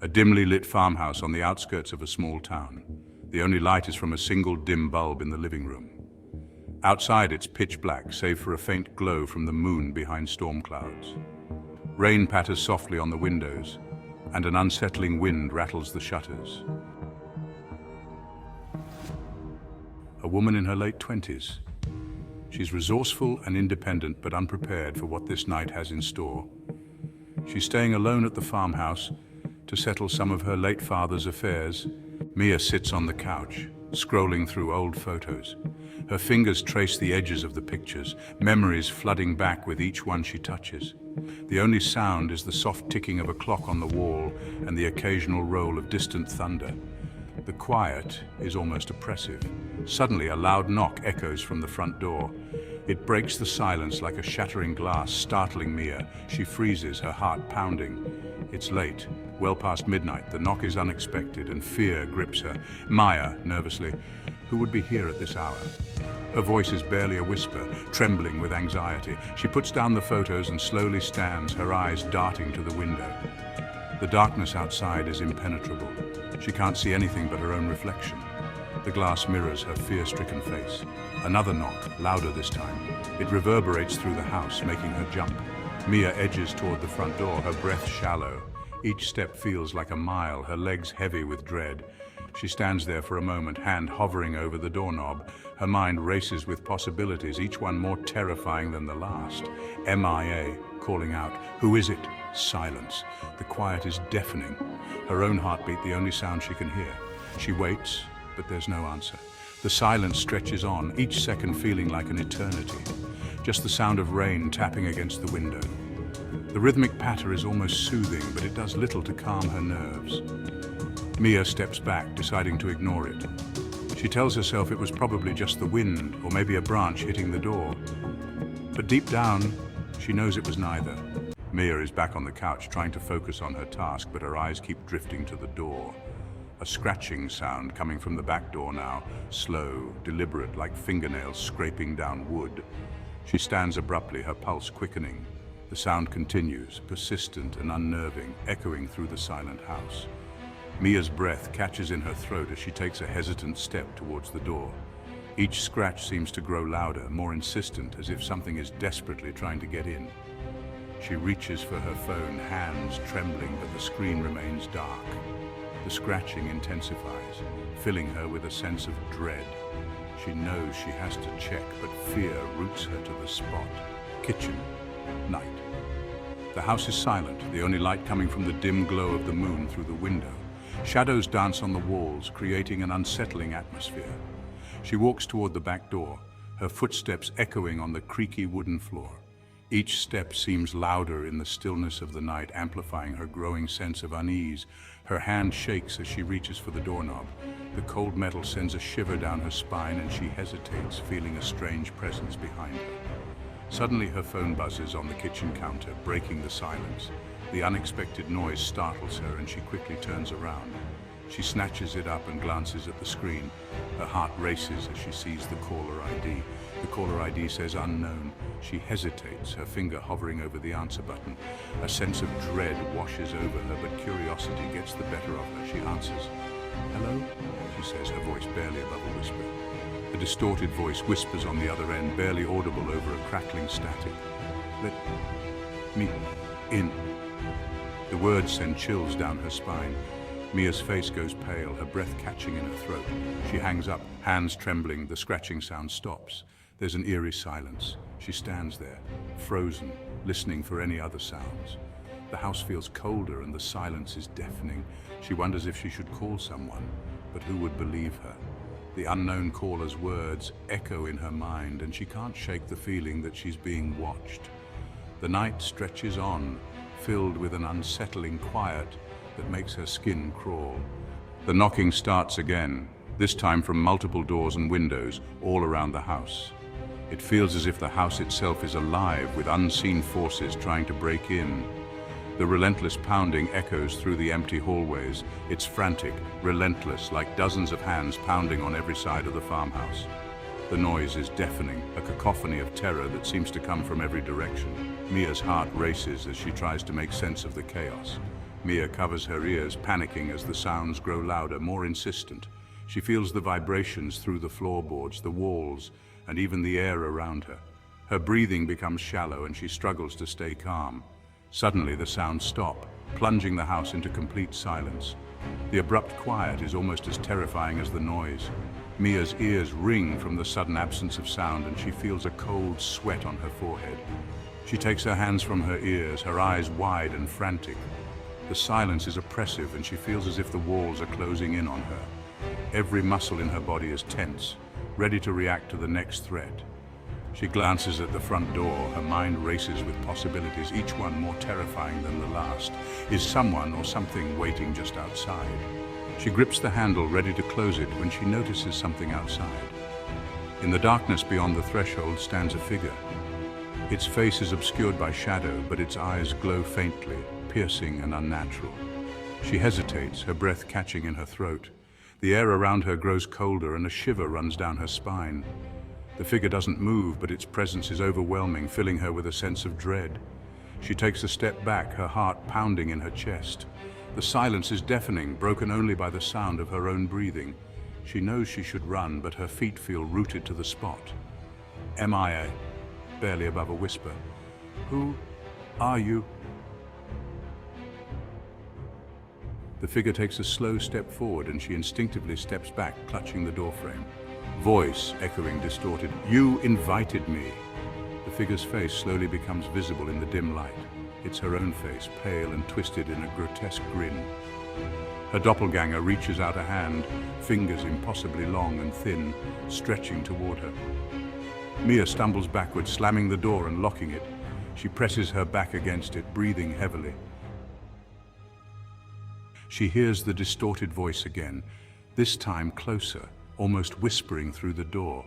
A dimly lit farmhouse on the outskirts of a small town. The only light is from a single dim bulb in the living room. Outside it's pitch black, save for a faint glow from the moon behind storm clouds. Rain patters softly on the windows, and an unsettling wind rattles the shutters. A woman in her late 20s. She's resourceful and independent, but unprepared for what this night has in store. She's staying alone at the farmhouse to settle some of her late father's affairs. Mia sits on the couch, scrolling through old photos. Her fingers trace the edges of the pictures, memories flooding back with each one she touches. The only sound is the soft ticking of a clock on the wall and the occasional roll of distant thunder. The quiet is almost oppressive. Suddenly, a loud knock echoes from the front door. It breaks the silence like a shattering glass, startling Mia. She freezes, her heart pounding. It's late, well past midnight. The knock is unexpected, and fear grips her. Maya, nervously, who would be here at this hour? Her voice is barely a whisper, trembling with anxiety. She puts down the photos and slowly stands, her eyes darting to the window. The darkness outside is impenetrable. She can't see anything but her own reflection. The glass mirrors her fear-stricken face. Another knock, louder this time. It reverberates through the house, making her jump. Mia edges toward the front door, her breath shallow. Each step feels like a mile, her legs heavy with dread. She stands there for a moment, hand hovering over the doorknob. Her mind races with possibilities, each one more terrifying than the last. MIA, calling out, "Who is it?" Silence. The quiet is deafening. Her own heartbeat, the only sound she can hear. She waits, but there's no answer. The silence stretches on, each second feeling like an eternity. Just the sound of rain tapping against the window. The rhythmic patter is almost soothing, but it does little to calm her nerves. Mia steps back, deciding to ignore it. She tells herself it was probably just the wind, or maybe a branch hitting the door. But deep down, she knows it was neither. Mia is back on the couch, trying to focus on her task, but her eyes keep drifting to the door. A scratching sound coming from the back door now, slow, deliberate, like fingernails scraping down wood. She stands abruptly, her pulse quickening. The sound continues, persistent and unnerving, echoing through the silent house. Mia's breath catches in her throat as she takes a hesitant step towards the door. Each scratch seems to grow louder, more insistent, as if something is desperately trying to get in. She reaches for her phone, hands trembling, but the screen remains dark. The scratching intensifies, filling her with a sense of dread. She knows she has to check, but fear roots her to the spot. Kitchen. Night. The house is silent, the only light coming from the dim glow of the moon through the window. Shadows dance on the walls, creating an unsettling atmosphere. She walks toward the back door, her footsteps echoing on the creaky wooden floor. Each step seems louder in the stillness of the night, amplifying her growing sense of unease. Her hand shakes as she reaches for the doorknob. The cold metal sends a shiver down her spine, and she hesitates, feeling a strange presence behind her. Suddenly her phone buzzes on the kitchen counter, breaking the silence. The unexpected noise startles her, and she quickly turns around. She snatches it up and glances at the screen. Her heart races as she sees the caller ID. The caller ID says unknown. She hesitates, her finger hovering over the answer button. A sense of dread washes over her, but curiosity gets the better of her. She answers. "Hello?" she says, her voice barely above a whisper. A distorted voice whispers on the other end, barely audible over a crackling static. "Let me in." The words send chills down her spine. Mia's face goes pale, her breath catching in her throat. She hangs up, hands trembling. The scratching sound stops. There's an eerie silence. She stands there, frozen, listening for any other sounds. The house feels colder and the silence is deafening. She wonders if she should call someone, but who would believe her? The unknown caller's words echo in her mind, and she can't shake the feeling that she's being watched. The night stretches on, filled with an unsettling quiet that makes her skin crawl. The knocking starts again, this time from multiple doors and windows all around the house. It feels as if the house itself is alive with unseen forces trying to break in. The relentless pounding echoes through the empty hallways. It's frantic, relentless, like dozens of hands pounding on every side of the farmhouse. The noise is deafening, a cacophony of terror that seems to come from every direction. Mia's heart races as she tries to make sense of the chaos. Mia covers her ears, panicking as the sounds grow louder, more insistent. She feels the vibrations through the floorboards, the walls, and even the air around her. Her breathing becomes shallow and she struggles to stay calm. Suddenly the sounds stop, plunging the house into complete silence. The abrupt quiet is almost as terrifying as the noise. Mia's ears ring from the sudden absence of sound and she feels a cold sweat on her forehead. She takes her hands from her ears, her eyes wide and frantic. The silence is oppressive and she feels as if the walls are closing in on her. Every muscle in her body is tense, ready to react to the next threat. She glances at the front door, her mind races with possibilities, each one more terrifying than the last. Is someone or something waiting just outside? She grips the handle, ready to close it, when she notices something outside. In the darkness beyond the threshold stands a figure. Its face is obscured by shadow, but its eyes glow faintly, piercing and unnatural. She hesitates, her breath catching in her throat. The air around her grows colder and a shiver runs down her spine. The figure doesn't move, but its presence is overwhelming, filling her with a sense of dread. She takes a step back, her heart pounding in her chest. The silence is deafening, broken only by the sound of her own breathing. She knows she should run, but her feet feel rooted to the spot. MIA, barely above a whisper. Who are you? The figure takes a slow step forward and she instinctively steps back, clutching the doorframe. Voice echoing distorted, "You invited me." The figure's face slowly becomes visible in the dim light. It's her own face, pale and twisted in a grotesque grin. Her doppelganger reaches out a hand, fingers impossibly long and thin, stretching toward her. Mia stumbles backward, slamming the door and locking it. She presses her back against it, breathing heavily. She hears the distorted voice again, this time closer, almost whispering through the door.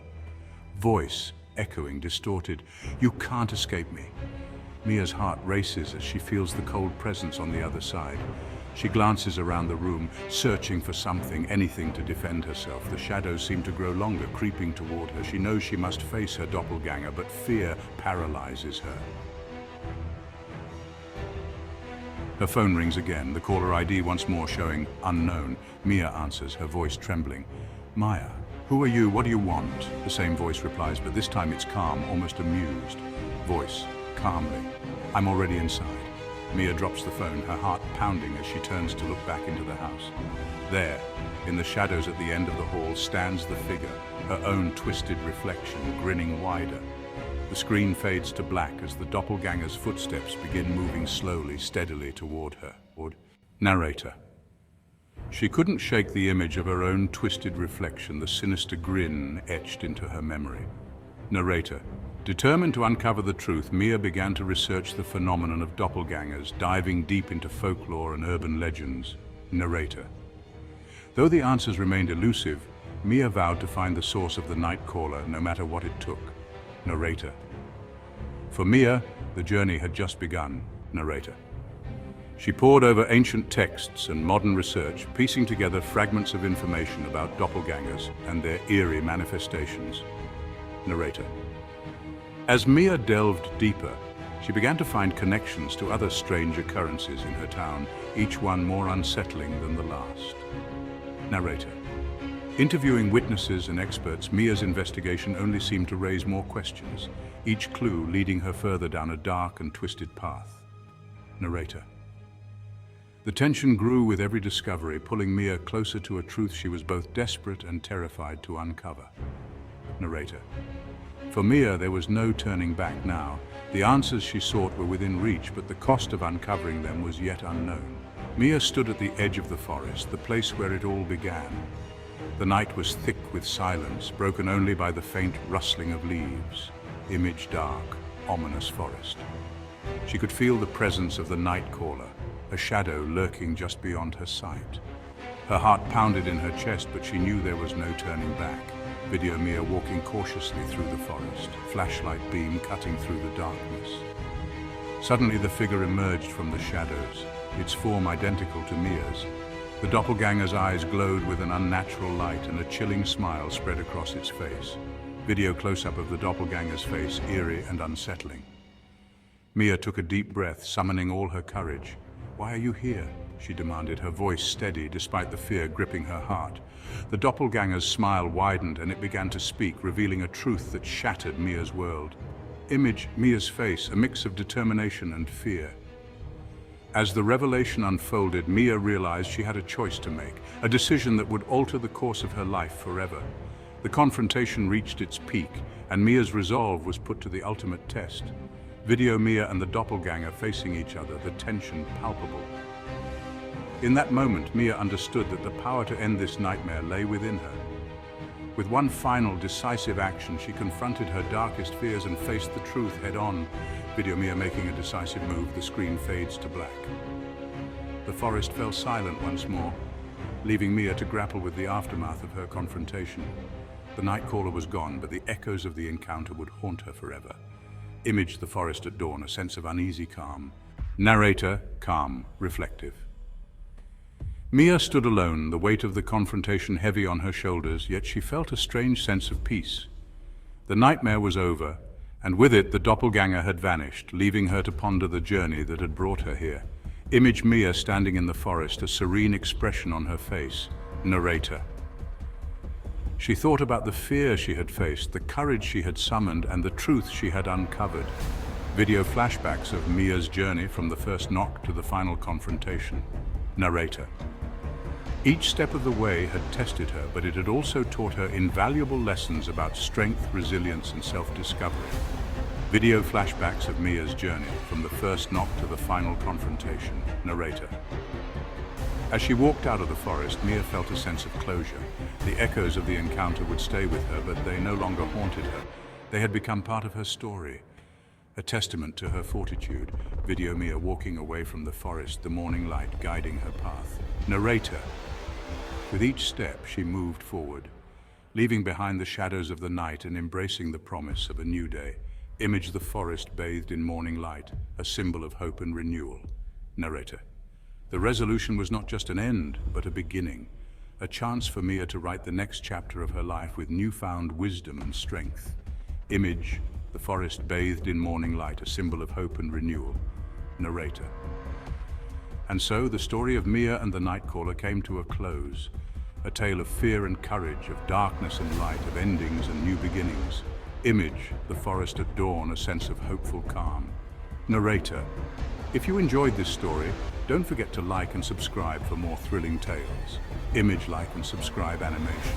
Voice echoing, distorted, "You can't escape me." Mia's heart races as she feels the cold presence on the other side. She glances around the room, searching for something, anything to defend herself. The shadows seem to grow longer, creeping toward her. She knows she must face her doppelganger, but fear paralyzes her. Her phone rings again, the caller ID once more showing unknown. Mia answers, her voice trembling. "Maya, who are you? What do you want?" The same voice replies, but this time it's calm, almost amused. Voice, calmly, "I'm already inside." Mia drops the phone, her heart pounding as she turns to look back into the house. There, in the shadows at the end of the hall, stands the figure, her own twisted reflection, grinning wider. The screen fades to black as the doppelganger's footsteps begin moving slowly, steadily toward her. Narrator. She couldn't shake the image of her own twisted reflection, the sinister grin etched into her memory. Narrator. Determined to uncover the truth, Mia began to research the phenomenon of doppelgangers, diving deep into folklore and urban legends. Narrator. Though the answers remained elusive, Mia vowed to find the source of the night caller, no matter what it took. Narrator. For Mia, the journey had just begun. Narrator. She pored over ancient texts and modern research, piecing together fragments of information about doppelgangers and their eerie manifestations. Narrator. As Mia delved deeper, she began to find connections to other strange occurrences in her town, each one more unsettling than the last. Narrator. Interviewing witnesses and experts, Mia's investigation only seemed to raise more questions, each clue leading her further down a dark and twisted path. Narrator. The tension grew with every discovery, pulling Mia closer to a truth she was both desperate and terrified to uncover. Narrator. For Mia, there was no turning back now. The answers she sought were within reach, but the cost of uncovering them was yet unknown. Mia stood at the edge of the forest, the place where it all began. The night was thick with silence, broken only by the faint rustling of leaves. Image dark, ominous forest. She could feel the presence of the night caller, a shadow lurking just beyond her sight. Her heart pounded in her chest, but she knew there was no turning back. Video Mia walking cautiously through the forest, flashlight beam cutting through the darkness. Suddenly the figure emerged from the shadows, its form identical to Mia's. The doppelganger's eyes glowed with an unnatural light and a chilling smile spread across its face. Video close-up of the doppelganger's face, eerie and unsettling. Mia took a deep breath, summoning all her courage. "Why are you here?" she demanded, her voice steady despite the fear gripping her heart. The doppelganger's smile widened and it began to speak, revealing a truth that shattered Mia's world. Image Mia's face, a mix of determination and fear. As the revelation unfolded, Mia realized she had a choice to make, a decision that would alter the course of her life forever. The confrontation reached its peak, and Mia's resolve was put to the ultimate test. Video Mia and the doppelganger facing each other, the tension palpable. In that moment, Mia understood that the power to end this nightmare lay within her. With one final, decisive action, she confronted her darkest fears and faced the truth head-on. Video Mia making a decisive move, the screen fades to black. The forest fell silent once more, leaving Mia to grapple with the aftermath of her confrontation. The Nightcaller was gone, but the echoes of the encounter would haunt her forever. Image the forest at dawn, a sense of uneasy calm. Narrator, calm, reflective. Mia stood alone, the weight of the confrontation heavy on her shoulders, yet she felt a strange sense of peace. The nightmare was over, and with it the doppelganger had vanished, leaving her to ponder the journey that had brought her here. Image Mia standing in the forest, a serene expression on her face. Narrator. She thought about the fear she had faced, the courage she had summoned, and the truth she had uncovered. Video flashbacks of Mia's journey from the first knock to the final confrontation. Narrator. Each step of the way had tested her, but it had also taught her invaluable lessons about strength, resilience, and self-discovery. Video flashbacks of Mia's journey from the first knock to the final confrontation. Narrator. As she walked out of the forest, Mia felt a sense of closure. The echoes of the encounter would stay with her, but they no longer haunted her. They had become part of her story, a testament to her fortitude. Video Mia walking away from the forest, the morning light guiding her path. Narrator. With each step, she moved forward, leaving behind the shadows of the night and embracing the promise of a new day. Image the forest bathed in morning light, a symbol of hope and renewal. Narrator. The resolution was not just an end, but a beginning, a chance for Mia to write the next chapter of her life with newfound wisdom and strength. Image the forest bathed in morning light, a symbol of hope and renewal. Narrator. And so the story of Mia and the Nightcaller came to a close, a tale of fear and courage, of darkness and light, of endings and new beginnings. Image the forest at dawn, a sense of hopeful calm. Narrator. If you enjoyed this story, don't forget to like and subscribe for more thrilling tales. Image like and subscribe animation.